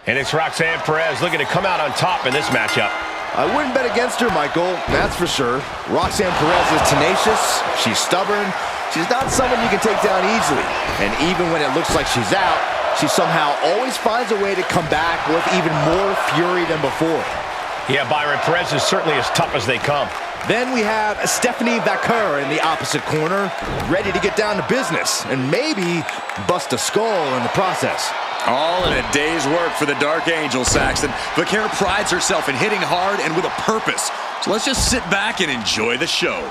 And it's Roxanne Perez looking to come out on top in this matchup. I wouldn't bet against her, Michael, that's for sure. Roxanne Perez is tenacious, she's stubborn, she's not someone you can take down easily. And even when it looks like she's out, she somehow always finds a way to come back with even more fury than before. Yeah, Byron, Perez is certainly as tough as they come. Then we have Stephanie Vaquer in the opposite corner, ready to get down to business and maybe bust a skull in the process. All in a day's work for the Dark Angel, Saxton. Vaquer prides herself in hitting hard and with a purpose. So let's just sit back and enjoy the show.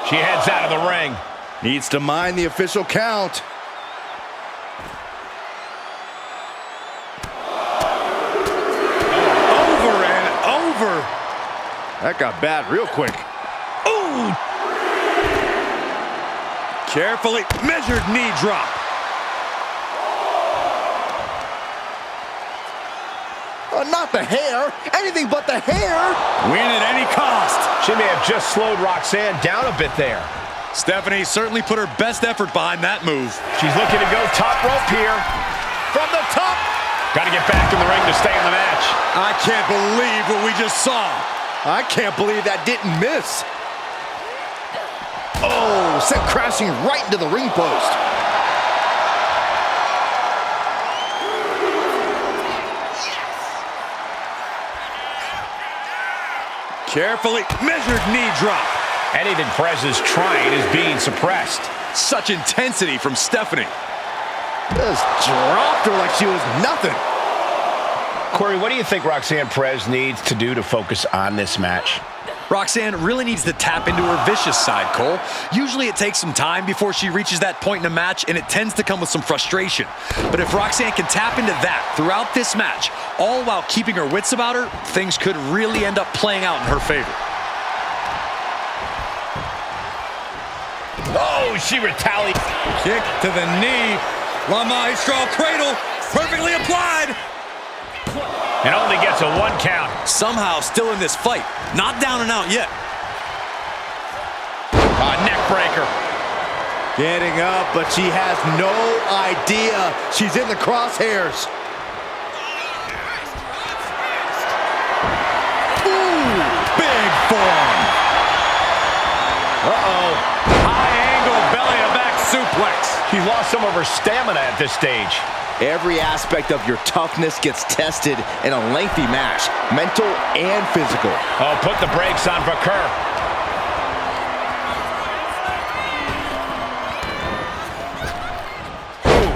She heads out of the ring. Needs to mind the official count. Over and over. That got bad real quick. Ooh! Carefully measured knee drop. Not the hair. Anything but the hair. Win at any cost. She may have just slowed Roxanne down a bit there. Stephanie certainly put her best effort behind that move. She's looking to go top rope here. From the top. Got to get back in the ring to stay in the match. I can't believe what we just saw. I can't believe that didn't miss. Oh, sent crashing right into the ring post. Carefully measured knee drop. Anything Perez is trying is being suppressed. Such intensity from Stephanie. Just dropped her like she was nothing. Corey, what do you think Roxanne Perez needs to do to focus on this match? Roxanne really needs to tap into her vicious side, Cole. Usually it takes some time before she reaches that point in a match, and it tends to come with some frustration. But if Roxanne can tap into that throughout this match, all while keeping her wits about her, things could really end up playing out in her favor. Oh, she retaliates. Kick to the knee. La Maestro cradle, perfectly applied. And only gets a 1 count. Somehow still in this fight. Not down and out yet. Neck breaker. Getting up, but she has no idea she's in the crosshairs. Ooh, big form. Uh-oh. High angle belly-to-back suplex. She's lost some of her stamina at this stage. Every aspect of your toughness gets tested in a lengthy match, mental and physical. Oh, put the brakes on Vaquer.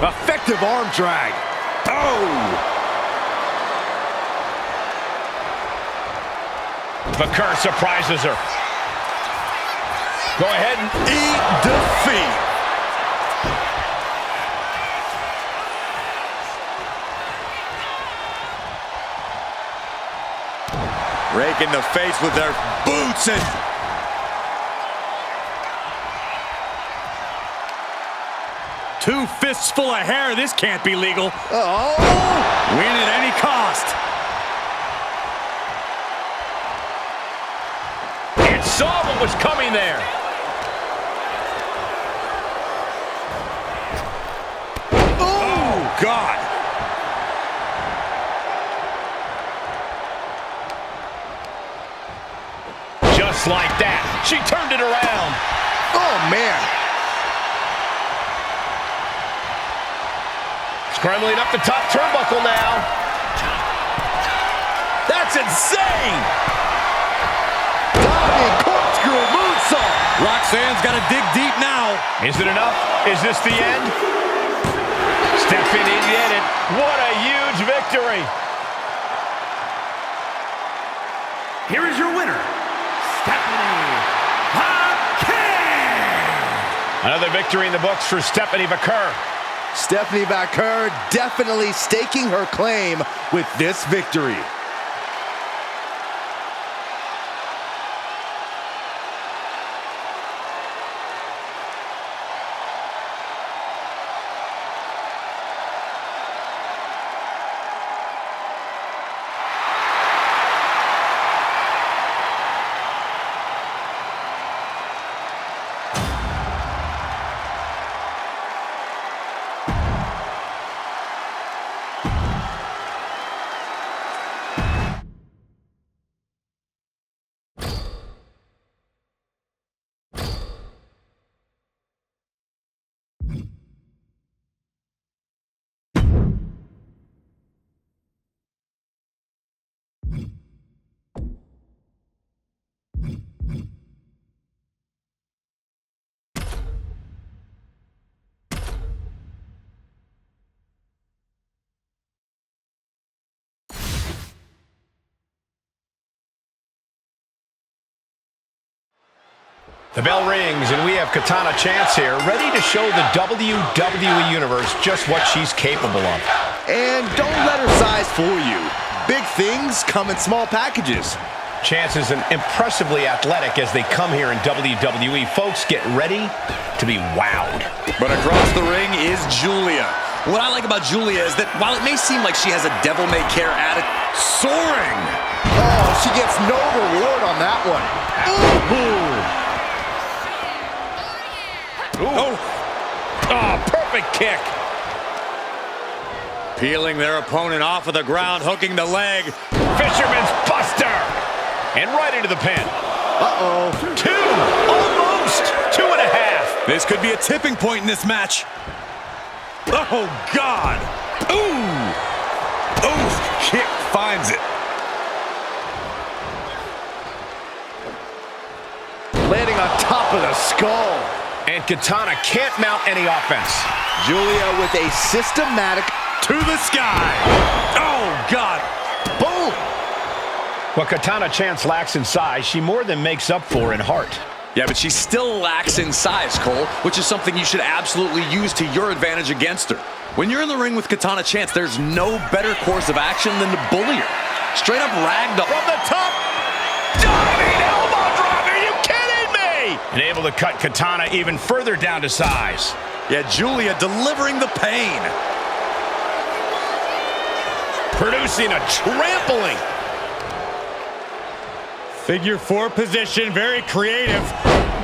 Effective arm drag. Oh! Vaquer surprises her. Go ahead and Eat defeat. Rake in the face with their boots and... Two fists full of hair. This can't be legal. Oh! Win at any cost. it saw what was coming there. Oh, God. Just like that, she turned it around. Oh, man. Scrambling up the top turnbuckle now. That's insane. Diving corkscrew moonsault. Roxanne's got to dig deep now. Is it enough? Is this the end? Stephanie did it. What a huge victory. Here is your winner, Stephanie Vaquer. Another victory in the books for Stephanie Vaquer. Stephanie Vaquer definitely staking her claim with this victory. The bell rings, and we have Katana Chance here, ready to show the WWE Universe just what she's capable of. And don't let her size fool you. Big things come in small packages. Chance is impressively athletic as they come here in WWE. Folks, get ready to be wowed. But across the ring is Giulia. What I like about Giulia is that while it may seem like she has a devil-may-care attitude, soaring. Oh, she gets no reward on that one. Ooh. Oh, perfect kick. Peeling their opponent off of the ground, hooking the leg. Fisherman's Buster. And right into the pin. Uh-oh. 2, almost 2.5. This could be a tipping point in this match. Oh, God. Ooh. Ooh, kick finds it. Landing on top of the skull. And Katana can't mount any offense. Giulia with a systematic to the sky. Oh, God. boom. What Katana Chance lacks in size, she more than makes up for in heart. Yeah, but she still lacks in size, Cole, which is something you should absolutely use to your advantage against her. When you're in the ring with Katana Chance, there's no better course of action than to bully her. Straight up ragdoll. From the top, diving elbow drop, are you kidding me? And able to cut Katana even further down to size. Yeah, Giulia delivering the pain. Producing a trampling. Figure 4 position, very creative.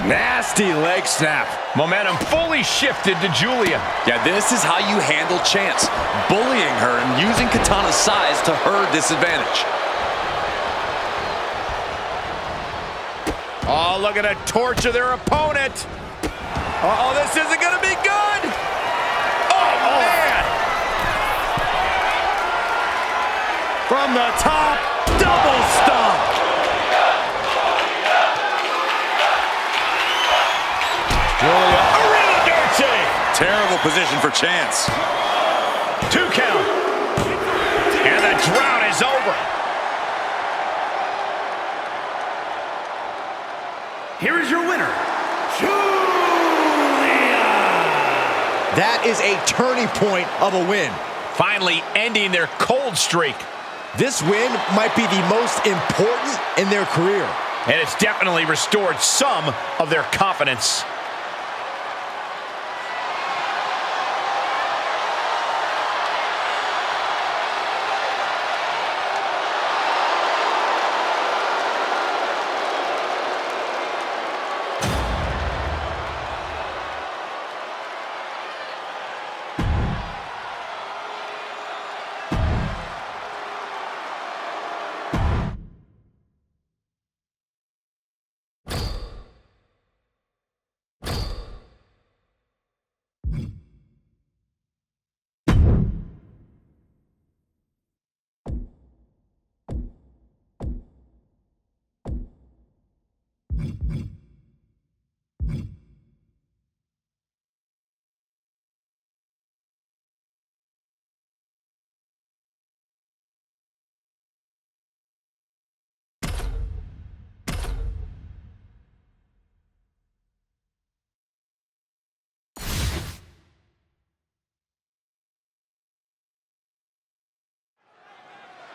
Nasty leg snap. Momentum fully shifted to Giulia. Yeah, this is how you handle Chance. Bullying her and using Katana's size to her disadvantage. Oh, look at her torture their opponent. Uh-oh, this isn't going to be good. Oh, man. From the top, double stomp. Giulia, arena dirty. Terrible position for Chance. 2 count. And the drought is over. Here is your winner, Giulia. That is a turning point of a win. Finally ending their cold streak. This win might be the most important in their career. And it's definitely restored some of their confidence.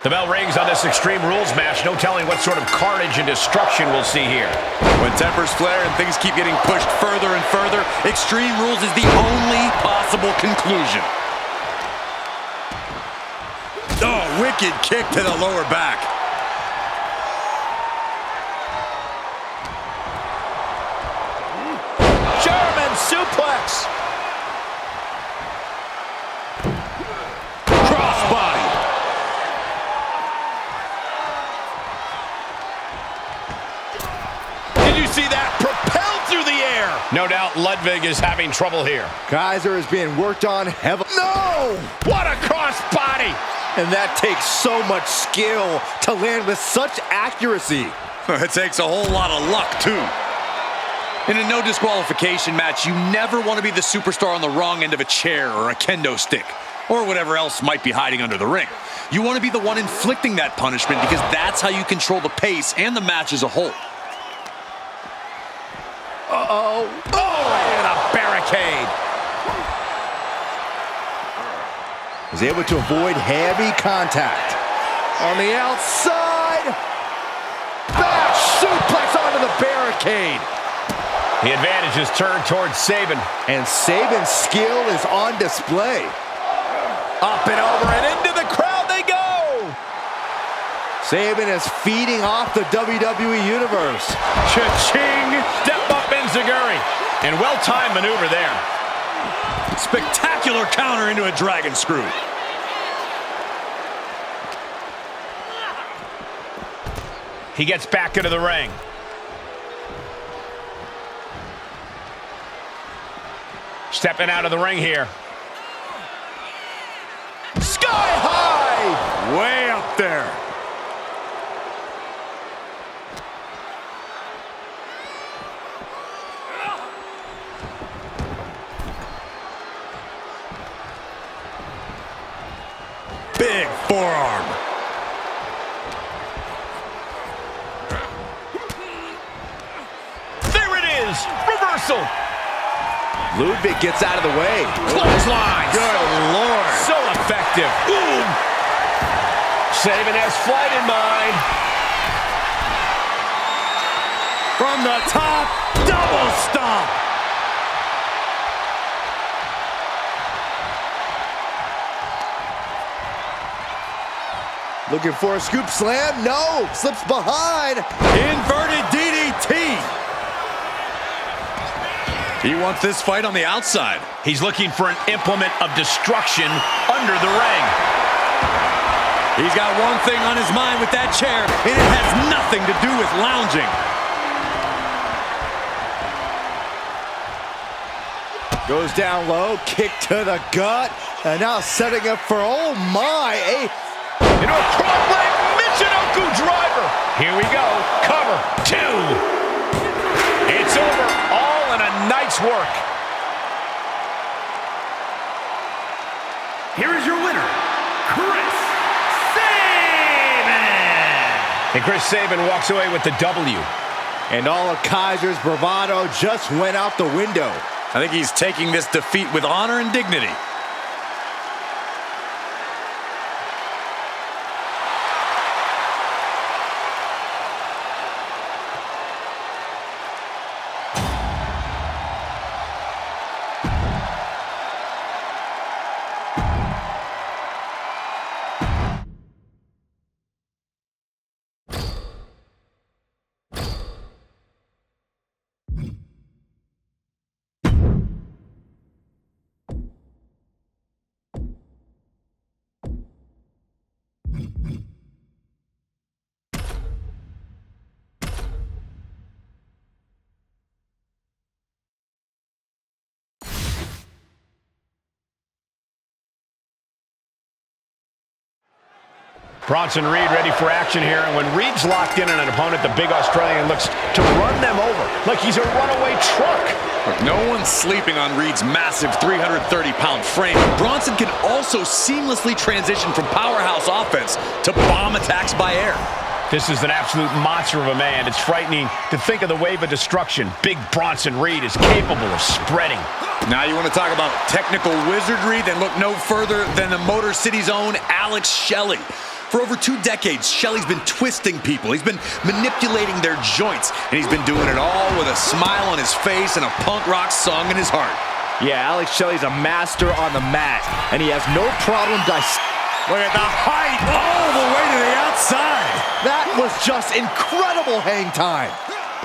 The bell rings on this Extreme Rules match. No telling what sort of carnage and destruction we'll see here. When tempers flare and things keep getting pushed further and further, Extreme Rules is the only possible conclusion. Oh, wicked kick to the lower back. German suplex. Crossbody. See that propelled through the air. No doubt Ludvig is having trouble here. Kaiser is being worked on heavily. No! What a crossbody! And that takes so much skill to land with such accuracy. It takes a whole lot of luck, too. In a no disqualification match, you never want to be the superstar on the wrong end of a chair or a kendo stick, or whatever else might be hiding under the ring. You want to be the one inflicting that punishment because that's how you control the pace and the match as a whole. Uh-oh. Oh, and a barricade. Is able to avoid heavy contact. On the outside. Back suplex onto the barricade. The advantage is turned towards Sabin. And Sabin's skill is on display. Up and over and into the crowd they go. Sabin is feeding off the WWE Universe. Cha-ching! Step up enziguri. And well-timed maneuver there. Spectacular counter into a dragon screw. He gets back into the ring. Stepping out of the ring here. Sky high! Way up there. Big forearm. There it is! Reversal! Ludvig gets out of the way. Clothesline! Good Lord. So effective. Boom! Sabin has flight in mind. From the top, double stomp. Looking for a scoop slam. No. Slips behind. Inverted DDT. He wants this fight on the outside. He's looking for an implement of destruction under the ring. He's got one thing on his mind with that chair, and it has nothing to do with lounging. Goes down low, kick to the gut, and now setting up for, oh my, Into a front leg Michinoku driver. Here we go. Cover. 2. It's over. All in a night's work. Here is your winner, Chris Sabin! And Chris Sabin walks away with the W. And all of Kaiser's bravado just went out the window. I think he's taking this defeat with honor and dignity. Bronson Reed ready for action here, and when Reed's locked in on an opponent, the big Australian looks to run them over like he's a runaway truck. Look, no one's sleeping on Reed's massive 330-pound frame. Bronson can also seamlessly transition from powerhouse offense to bomb attacks by air. This is an absolute monster of a man. It's frightening to think of the wave of destruction Big Bronson Reed is capable of spreading. Now you want to talk about technical wizardry? Then look no further than the Motor City's own Alex Shelley. For over 2 decades, Shelley's been twisting people. He's been manipulating their joints, and he's been doing it all with a smile on his face and a punk rock song in his heart. Yeah, Alex Shelley's a master on the mat, and he has no problem Look at the height all the way to the outside. That was just incredible hang time.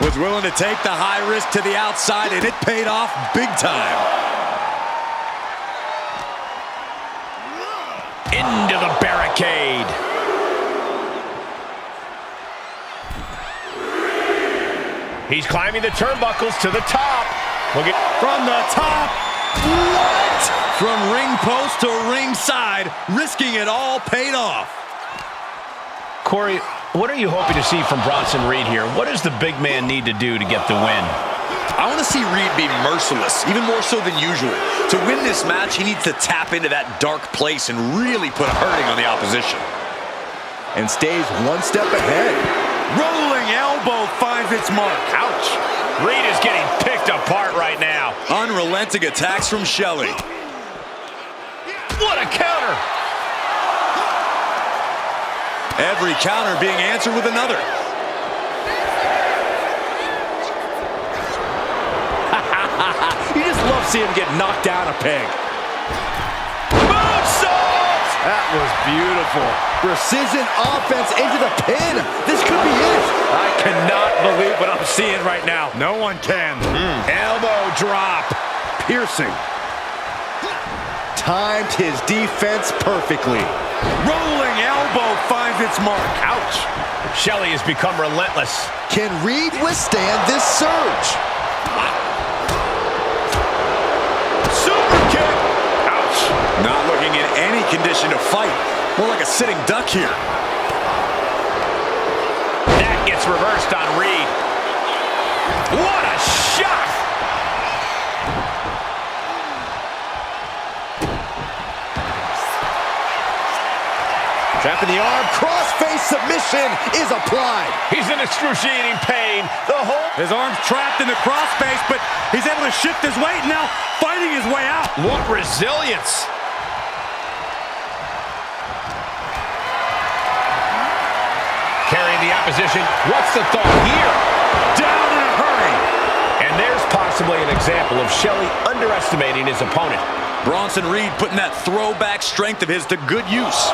Was willing to take the high risk to the outside, and it paid off big time. Into the barricade. He's climbing the turnbuckles to the top. Look at From the top. What? From ring post to ringside, risking it all paid off. Corey, what are you hoping to see from Bronson Reed here? What does the big man need to do to get the win? I want to see Reed be merciless, even more so than usual. To win this match, he needs to tap into that dark place and really put a hurting on the opposition. And stays one step ahead. Rolling elbow finds its mark. Ouch. Reed is getting picked apart right now. Unrelenting attacks from Shelley. What a counter! Every counter being answered with another. You just love seeing him get knocked down a peg. Moonsault! That was beautiful. Precision offense into the pin. This could be it. I cannot believe what I'm seeing right now. No one can. Elbow drop. Piercing. Timed his defense perfectly. Rolling elbow finds its mark. Ouch. Shelley has become relentless. Can Reed withstand this surge? Super kick. Ouch. Not looking in any condition to fight. More like a sitting duck here. That gets reversed on Reed. What a shot. Trapping the arm, cross-face submission is applied. He's in excruciating pain. His arm's trapped in the crossface, but he's able to shift his weight now, fighting his way out. What resilience. Carrying the opposition. What's the thought here? Down in a hurry. And there's possibly an example of Shelley underestimating his opponent. Bronson Reed putting that throwback strength of his to good use.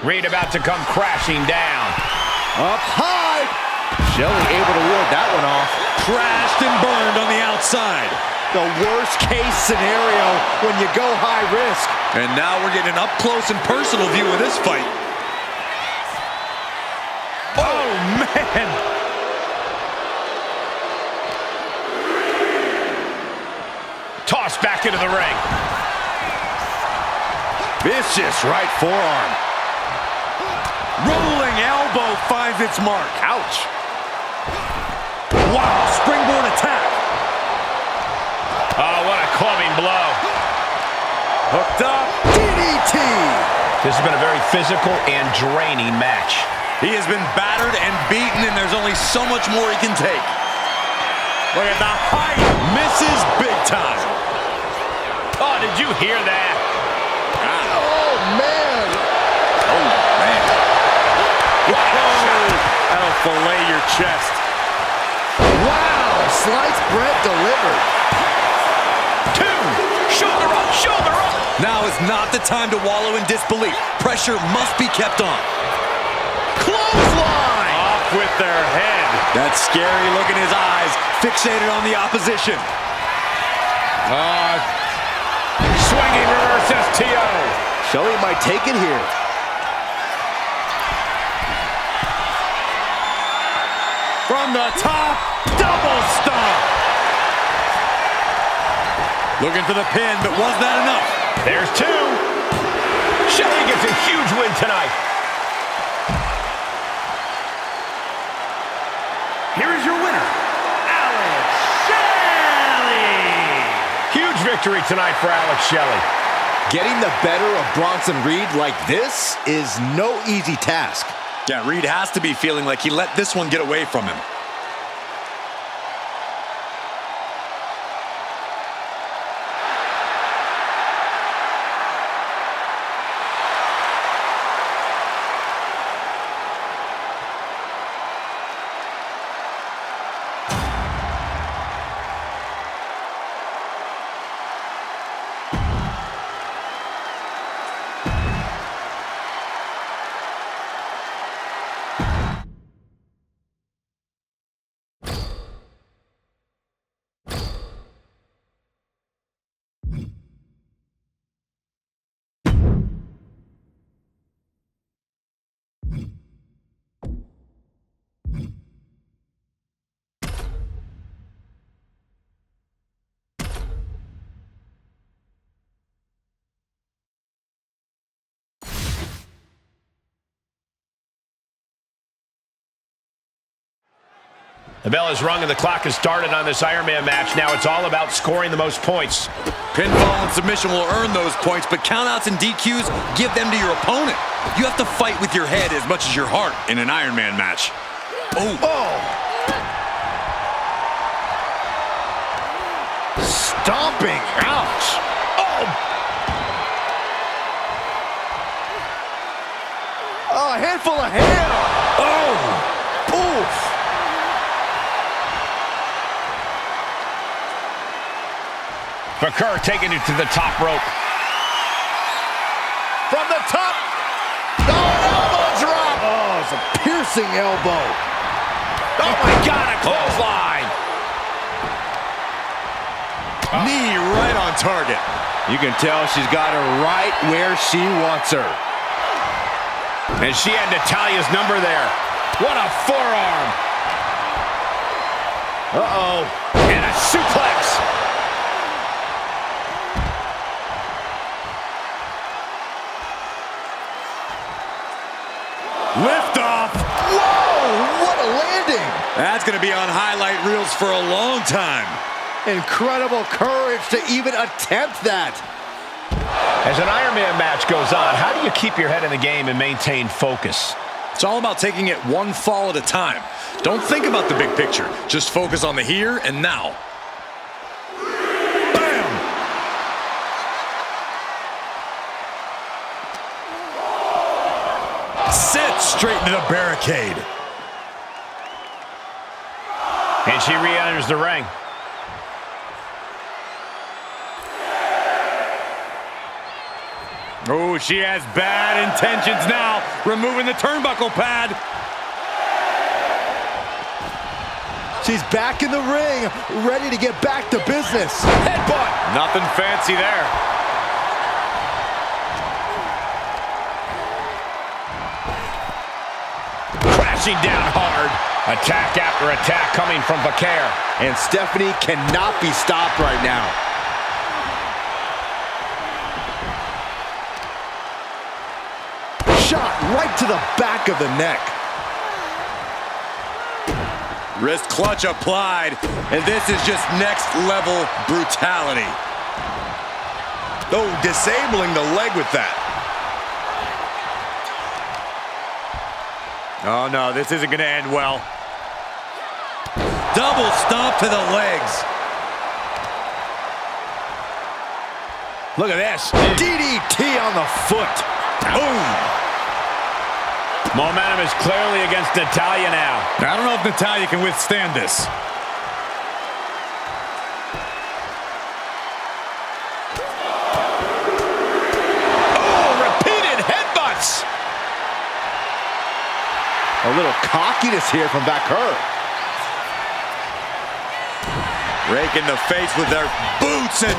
Reed about to come crashing down. Up high. Shelley able to ward that one off. Crashed and burned on the outside. The worst case scenario when you go high risk. And now we're getting an up-close and personal view of this fight. Oh, man. Tossed back into the ring. Vicious right forearm. Rolling elbow finds its mark. Ouch. Wow, springboard attack. Oh, what a clubbing blow. Hooked up. DDT. This has been a very physical and draining match. He has been battered and beaten, and there's only so much more he can take. Look at the height. Misses big time. Oh, did you hear that? Oh, man. Oh, man. That'll fillet your chest. Wow. Sliced bread delivered. 2. Shoulder up, shoulder up. Now is not the time to wallow in disbelief. Pressure must be kept on. Clothesline. Off with their head. That scary look in his eyes, fixated on the opposition. Swinging reverse STO. Shelley might take it here. From the top, double stomp. Looking for the pin, but was that enough? There's 2. Shelley gets a huge win tonight. Here is your winner, Shelley. Huge victory tonight for Alex Shelley. Getting the better of Bronson Reed like this is no easy task. Yeah, Reed has to be feeling like he let this one get away from him. The bell is rung and the clock has started on this Iron Man match. Now it's all about scoring the most points. Pinfall and submission will earn those points, but countouts and DQs give them to your opponent. You have to fight with your head as much as your heart in an Iron Man match. Oh. Stomping. Ouch. Oh, a handful of hair. Oh. Oof. Vaquer taking it to the top rope. From the top. Oh, elbow drop. Oh, it's a piercing elbow. Oh my God, a clothesline. Knee right on target. You can tell she's got her right where she wants her. And she had Natalya's number there. What a forearm. Uh-oh. And a suplex. Lift off. Whoa, what a landing. That's going to be on highlight reels for a long time. Incredible courage to even attempt that. As an Iron Man match goes on, how do you keep your head in the game and maintain focus? It's all about taking it one fall at a time. Don't think about the big picture. Just focus on the here and now. Bam! Sit straight into the barricade. And she re-enters the ring. Oh, she has bad intentions now. Removing the turnbuckle pad. She's back in the ring, ready to get back to business. Headbutt. Nothing fancy there. Crashing down hard. Attack after attack coming from Vaquer. And Stephanie cannot be stopped right now. Shot right to the back of the neck. Wrist clutch applied, and this is just next level brutality. Oh, disabling the leg with that. Oh no, this isn't gonna end well. Double stomp to the legs. Look at this. DDT on the foot. Boom. Momentum is clearly against Natalya now. I don't know if Natalya can withstand this. Oh, repeated headbutts. A little cockiness here from Vaquer. Rake in the face with their boots and...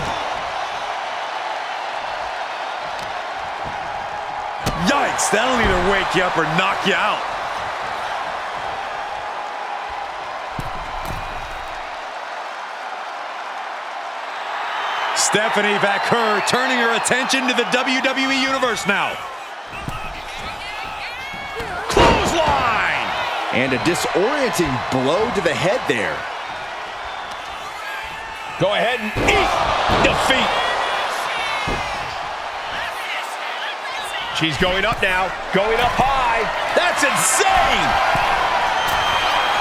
Yikes, that'll either wake you up or knock you out. Stephanie Vaquer turning her attention to the WWE Universe now. Clothesline. And a disorienting blow to the head there. Go ahead and eat defeat. She's going up now, going up high. That's insane!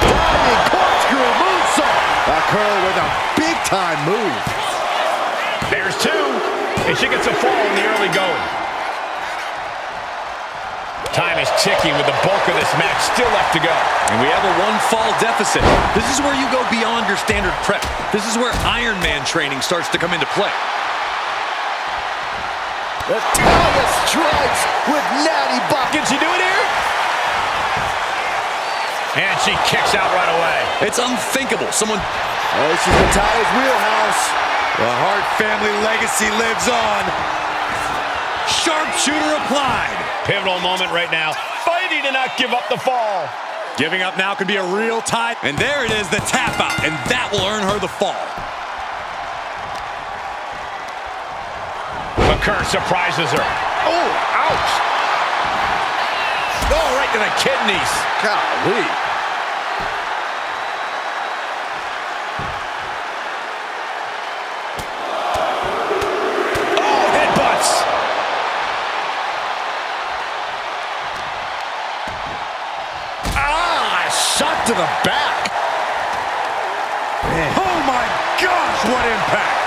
Diving corkscrew moonsault. Vaquer with a big-time move. There's two, and she gets a fall in the early going. Time is ticking with the bulk of this match still left to go. And we have a one-fall deficit. This is where you go beyond your standard prep. This is where Iron Man training starts to come into play. Natalya strikes with natty buck. Can she do it here? And she kicks out right away. It's unthinkable. Someone... Oh, this is Natalya's wheelhouse. The Hart family legacy lives on. Sharpshooter applied. Pivotal moment right now. Fighting to not give up the fall. Giving up now could be a real tie. And there it is, the tap out. And that will earn her the fall. Vaquer surprises her. Oh, ouch. Oh, right to the kidneys. Golly. shot to the back. Man. Oh my gosh, what impact!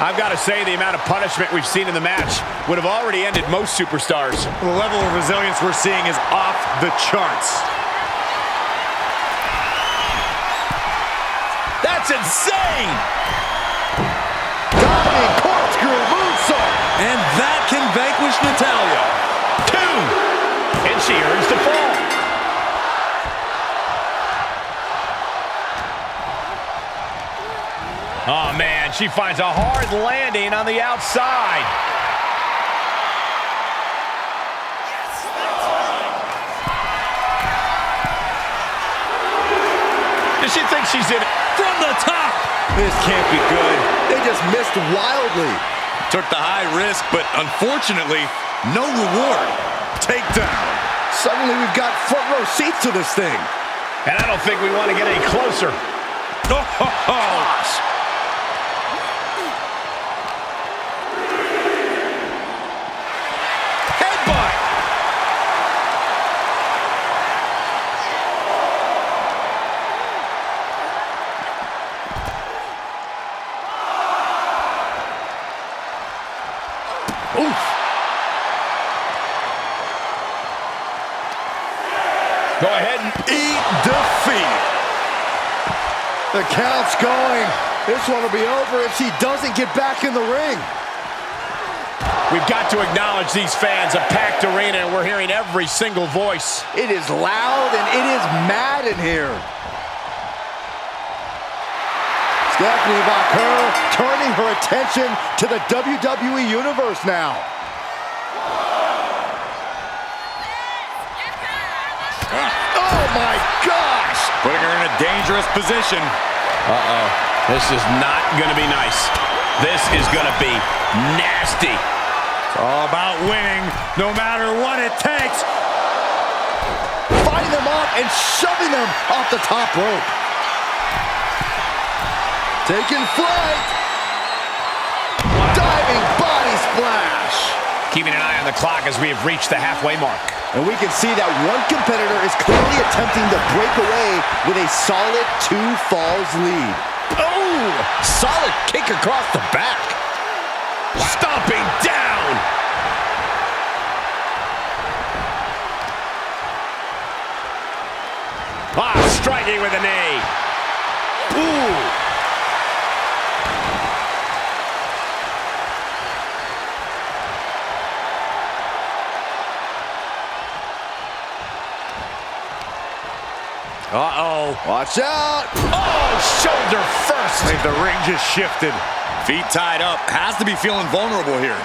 I've got to say, the amount of punishment we've seen in the match would have already ended most superstars. The level of resilience we're seeing is off the charts. That's insane! Diving corkscrew moonsault. And that can vanquish Natalya. 2! And she earns the fall. Oh, man, she finds a hard landing on the outside. Does she think she's in it? From the top. This can't be good. They just missed wildly. Took the high risk, but unfortunately, no reward. Takedown. Suddenly we've got front row seats to this thing. And I don't think we want to get any closer. Gosh. Headbutt! Oof. Go ahead and Eat defeat. The count's going. This one will be over if she doesn't get back in the ring. we've got to acknowledge these fans, a packed arena, and we're hearing every single voice. It is loud and it is mad in here. Stephanie Vaquer turning her attention to the WWE Universe now. Oh my gosh! Putting her in a dangerous position. Uh-oh. This is not going to be nice. This is going to be nasty. It's all about winning, no matter what it takes. Fighting them off and shoving them off the top rope. Taking flight. Diving body splash. Keeping an eye on the clock as we have reached the halfway mark. And we can see that one competitor is clearly attempting to break away with a solid 2 falls lead. Oh! Solid kick across the back. Stomping down. Striking with a knee. Ooh. Uh-oh. Watch out. Oh, shoulder first. I think the ring just shifted. Feet tied up. Has to be feeling vulnerable here.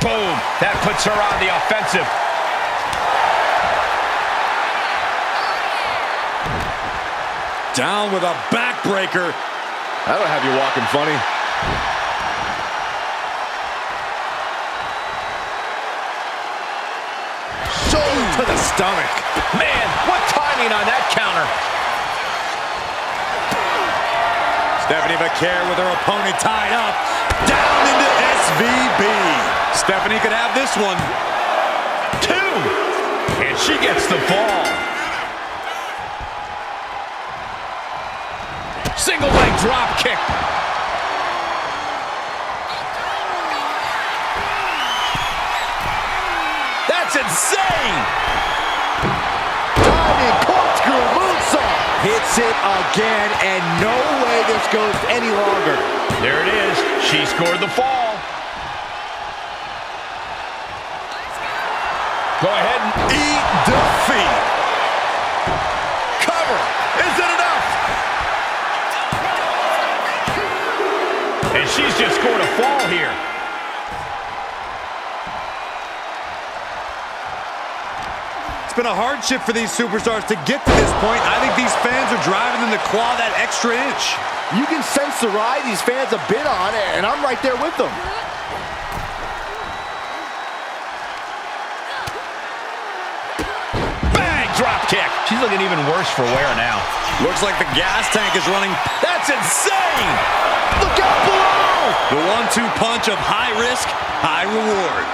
Boom. That puts her on the offensive. Down with a backbreaker. That'll have you walking funny. Shoulder to the stomach. Man, what timing on that counter. Stephanie Vaquer with her opponent tied up. Down into SVB. Stephanie could have this one. 2. And she gets the fall. Single leg drop kick. That's insane. Diving corkscrew moonsault. Hits it again, and no way this goes any longer. There it is. She scored the fall. Go ahead and Eat defeat. cover. Is it enough? And she's just scored a fall here. It's been a hardship for these superstars to get to this point. I think these fans are driving them to claw that extra inch. You can sense the ride these fans have been on, and I'm right there with them. Bang, drop kick. She's looking even worse for wear now. Looks like the gas tank is running. That's insane. Look out below! The 1-2 punch of high risk, high reward.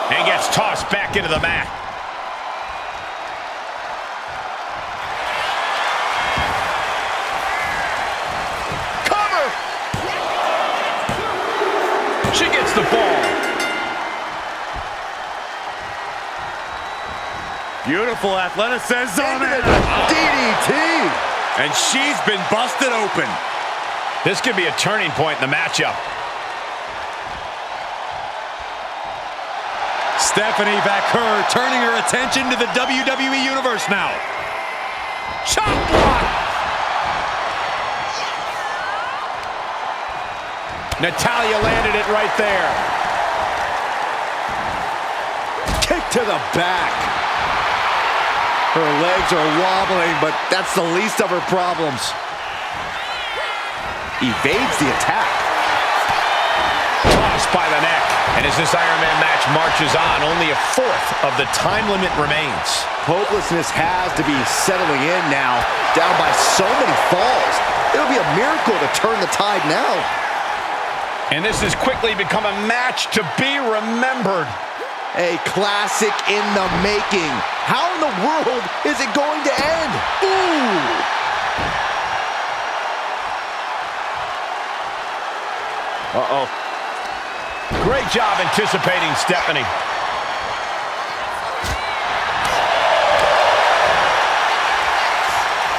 And gets tossed back into the mat. Cover! She gets the ball. Beautiful athleticism. DDT. And she's been busted open. This could be a turning point in the matchup. Stephanie Vaquer turning her attention to the WWE Universe now. Chop block! Natalya landed it right there. Kick to the back. Her legs are wobbling, but that's the least of her problems. Evades the attack. Tossed by the neck. And as this Iron Man match marches on, only a fourth of the time limit remains. Hopelessness has to be settling in now, down by so many falls. It'll be a miracle to turn the tide now. And this has quickly become a match to be remembered. A classic in the making. How in the world is it going to end? Ooh! Uh-oh. Great job anticipating Stephanie.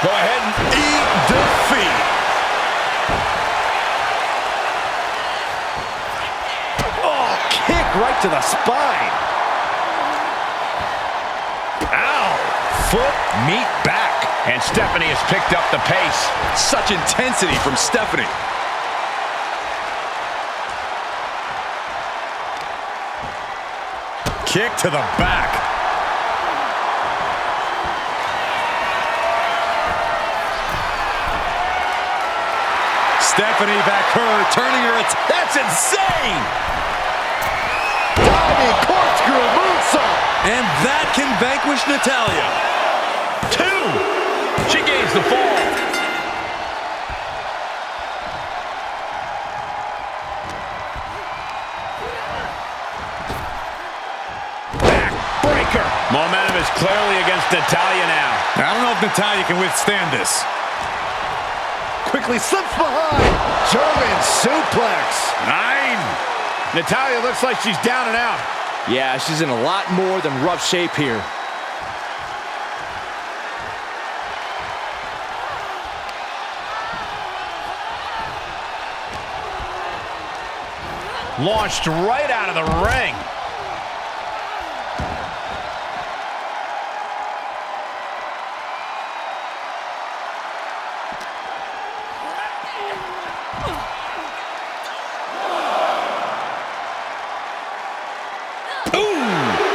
Go ahead and eat defeat. Oh, kick right to the spine. Ow! Foot, meet back. And Stephanie has picked up the pace. Such intensity from Stephanie. Kick to the back. Stephanie Vaquer turning her attention. That's insane! Diving corkscrew moonsault. And that can vanquish Natalya. 2! She gains the fall. Backbreaker. Momentum is clearly against Natalya now. I don't know if Natalya can withstand this. Quickly slips behind. German suplex. 9. Natalya looks like she's down and out. Yeah, she's in a lot more than rough shape here. Launched right out of the ring.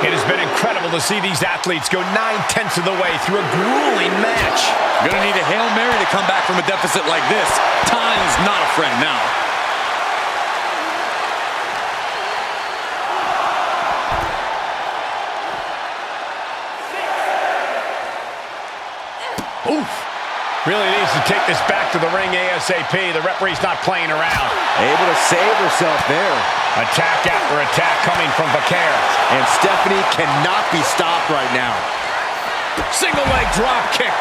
It has been incredible to see these athletes go 9/10 of the way through a grueling match. Gonna need a Hail Mary to come back from a deficit like this. Time's not a friend now. Oof. Really needs to take this back to the ring ASAP. The referee's not playing around. Able to save herself there. Attack after attack coming from Vaquer. And Stephanie cannot be stopped right now. Single leg drop kick.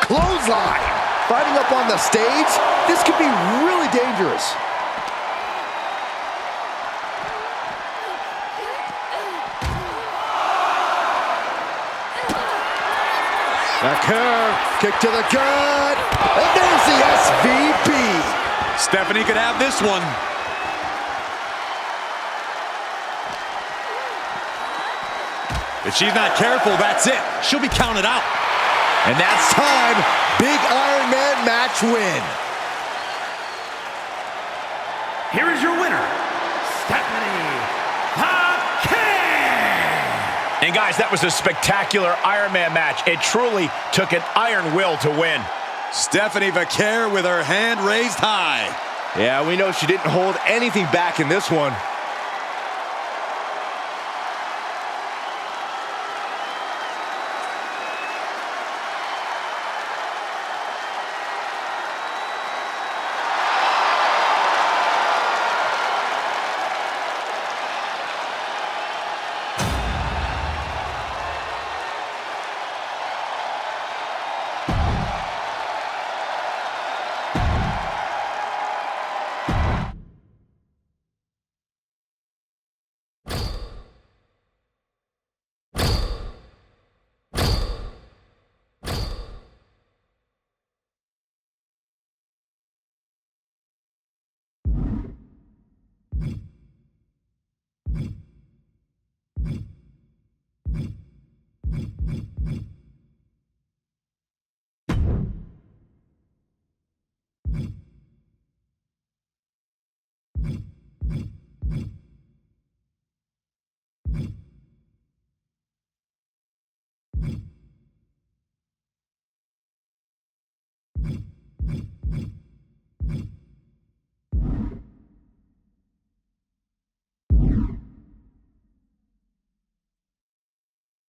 Clothesline. Fighting up on the stage, this could be really dangerous. Vaquer, kick to the gut, and there's the SVP. Stephanie could have this one. If she's not careful, that's it. She'll be counted out. And that's time. Big Iron Man match win. Here is your winner, Stephanie guys, that was a spectacular Iron Man match. It truly took an iron will to win. Stephanie Vaquer with her hand raised high. Yeah, we know she didn't hold anything back in this one.